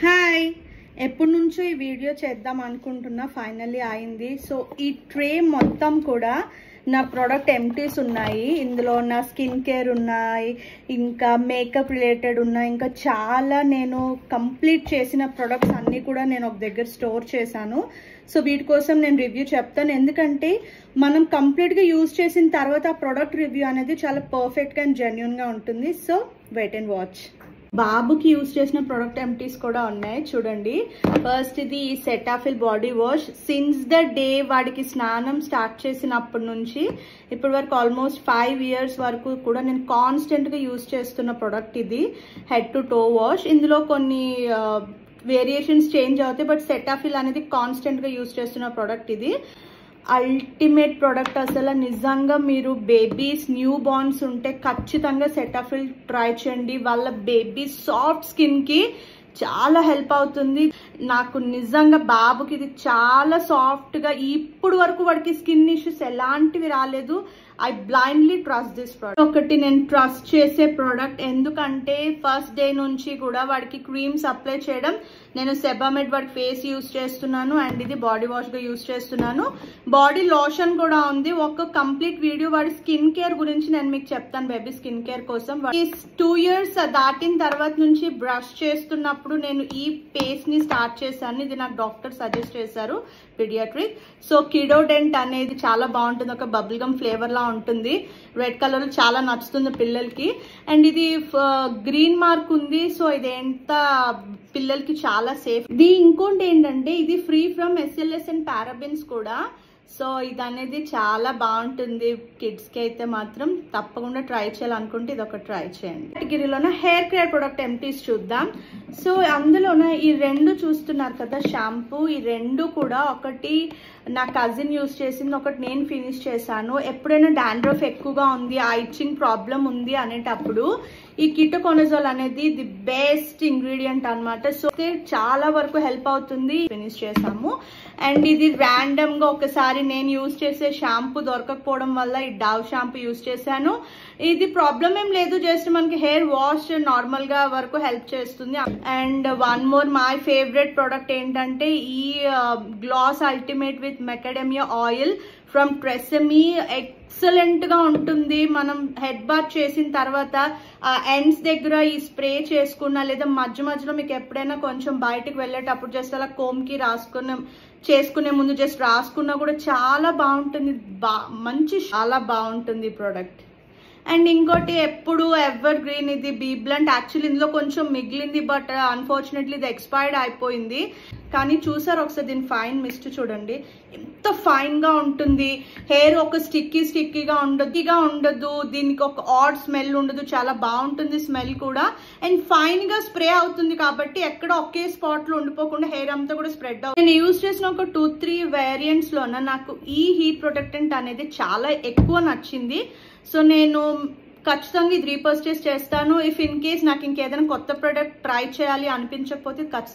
Hi, ఎప్పటి నుంచో ఈ వీడియో చేద్దాం అనుకుంటున్నా. ఫైనల్లీ అయింది. సో ఈ ట్రే మొత్తం కూడా నా ప్రోడక్ట్ ఎంటీస్ ఉన్నాయి. ఇందులో నా స్కిన్ కేర్ ఉన్నాయి, ఇంకా మేకప్ రిలేటెడ్ ఉన్నాయి, ఇంకా చాలా నేను కంప్లీట్ చేసిన ప్రొడక్ట్స్ అన్నీ కూడా నేను ఒక దగ్గర స్టోర్ చేశాను. సో వీటి కోసం నేను రివ్యూ చెప్తాను, ఎందుకంటే మనం కంప్లీట్గా యూజ్ చేసిన తర్వాత ఆ ప్రోడక్ట్ రివ్యూ అనేది చాలా పర్ఫెక్ట్గా అండ్ జెన్యున్గా ఉంటుంది. So wait and watch. బాబుకి యూజ్ చేసిన ప్రొడక్ట్ ఎంటీస్ కూడా ఉన్నాయి చూడండి. ఫస్ట్ ఇది ఈ Cetaphil body wash. Since the day వాడికి స్నానం స్టార్ట్ చేసినప్పటి నుంచి ఇప్పటి వరకు ఆల్మోస్ట్ 5 years వరకు కూడా నేను కాన్స్టెంట్గా యూజ్ చేస్తున్న ప్రొడక్ట్ ఇది. Head to toe wash. ఇందులో కొన్ని వేరియేషన్స్ చేంజ్ అవుతాయి, బట్ సెటాఫిల్ అనేది కాన్స్టెంట్గా యూజ్ చేస్తున్న ప్రొడక్ట్ ఇది. Ultimate product. అసలు నిజంగా మీరు బేబీస్ న్యూ బార్న్స్ ఉంటే ఖచ్చితంగా సెటాఫిల్ ట్రై చేయండి. వాళ్ళ బేబీ సాఫ్ట్ స్కిన్కి చాలా హెల్ప్ అవుతుంది. నాకు నిజంగా బాబుకి ఇది చాలా సాఫ్ట్గా, ఇప్పుడు వరకు వాడికి స్కిన్ ఇష్యూస్ ఎలాంటివి రాలేదు. I blindly trust this product. ఒకటి నేను ట్రస్ట్ చేసే ప్రోడక్ట్, ఎందుకంటే ఫస్ట్ డే నుంచి కూడా వాడికి క్రీమ్స్ అప్లై చేయడం నేను సెబామెడ్ వాడి ఫేస్ యూజ్ చేస్తున్నాను, అండ్ ఇది బాడీ వాష్ గా యూజ్ చేస్తున్నాను. బాడీ లోషన్ కూడా ఉంది. ఒక కంప్లీట్ వీడియో వాడి స్కిన్ కేర్ గురించి నేను మీకు చెప్తాను, బేబీ స్కిన్ కేర్ కోసం. 2 years దాటిన తర్వాత నుంచి బ్రష్ చేస్తున్నప్పుడు నేను ఈ పేస్ట్ ని స్టార్ట్ చేశాను. ఇది నాకు డాక్టర్ సజెస్ట్ చేశారు, పీడియాట్రిక్. సో కిడోడెంట్ అనేది చాలా బాగుంటుంది, ఒక బబుల్ గమ్ ఫ్లేవర్ లా ఉంటుంది. రెడ్ కలర్ చాలా నచ్చుతుంది పిల్లలకి. అండ్ ఇది గ్రీన్ మార్క్ ఉంది, సో ఇది ఎంత పిల్లలకి చాలా సేఫ్. ఇది ఇంకోటి ఏంటంటే ఇది free from SLS and parabens కూడా. సో ఇది అనేది చాలా బాగుంటుంది. కిడ్స్ కి అయితే మాత్రం తప్పకుండా ట్రై చేయాలనుకుంటే ఇది ఒక ట్రై చేయండి. కేటగిరీలోన హెయిర్ కేర్ ప్రొడక్ట్ ఎంటీస్ చూద్దాం. సో అందులోన ఈ 2 చూస్తున్నారు కదా షాంపూ. ఈ 2 కూడా, ఒకటి నా కజిన్ యూజ్ చేసింది, ఒకటి నేను ఫినిష్ చేశాను. ఎప్పుడైనా డాండ్రఫ్ ఎక్కువగా ఉంది, ఆ ఇచ్చింగ్ ప్రాబ్లం ఉంది అనేటప్పుడు ఈ కీటోకోనజోల్ అనేది ది బెస్ట్ ఇంగ్రీడియంట్ అనమాట. సో చాలా వరకు హెల్ప్ అవుతుంది. ఫినిష్ చేసాము. అండ్ ఇది ర్యాండమ్ గా ఒకసారి నేను యూజ్ చేసే షాంపూ దొరకకపోవడం వల్ల ఈ డావ్ షాంపూ యూజ్ చేశాను. ఇది ప్రాబ్లం ఏం లేదు, జస్ట్ మనకి హెయిర్ వాష్ నార్మల్ గా వరకు హెల్ప్ చేస్తుంది. And one more my favourite product ఏంటంటే ఈ glass ultimate with macadamia oil from Tresemme. Excellent గా ఉంటుంది. మనం హెడ్ బాత్ చేసిన తర్వాత ఎండ్స్ దగ్గర ఈ స్ప్రే చేసుకున్నా, లేదా మధ్య మధ్యలో మీకు ఎప్పుడైనా కొంచెం బయటకు వెళ్ళేటప్పుడు జస్ట్ అలా కోమ్ కి చేసుకునే ముందు జస్ట్ రాసుకున్నా కూడా చాలా బాగుంటుంది. చాలా బాగుంటుంది ఈ ప్రోడక్ట్. అండ్ ఇంకోటి ఎప్పుడు ఎవర్ గ్రీన్, ఇది బీ బ్లంట్. యాక్చువల్లీ ఇందులో కొంచెం మిగిలింది, బట్ అన్ఫార్చునేట్లీ ఇది ఎక్స్పైర్డ్ అయిపోయింది. కానీ చూసారు ఒకసారి దీని ఫైన్ మిస్ట్ చూడండి, ఎంత ఫైన్ గా ఉంటుంది. హెయిర్ ఒక స్టిక్కీగా ఉండదు, దీనికి ఒక ఆడ్ స్మెల్ ఉండదు, చాలా బాగుంటుంది స్మెల్ కూడా. అండ్ ఫైన్ గా స్ప్రే అవుతుంది కాబట్టి ఎక్కడ ఒకే స్పాట్ లో ఉండిపోకుండా హెయిర్ అంతా కూడా స్ప్రెడ్ అవుతుంది. నేను యూజ్ చేసిన ఒక 2-3 వేరియంట్స్ లోన నాకు ఈ హీట్ ప్రొటెక్టెంట్ అనేది చాలా ఎక్కువ నచ్చింది. సో నేను ఖచ్చితంగా ఇది రీపర్చేస్ చేస్తాను. ఇఫ్ ఇన్ కేస్ నాకు ఇంకేదైనా కొత్త ప్రోడక్ట్ ట్రై చేయాలి అనిపించకపోతే ఖచ్చితంగా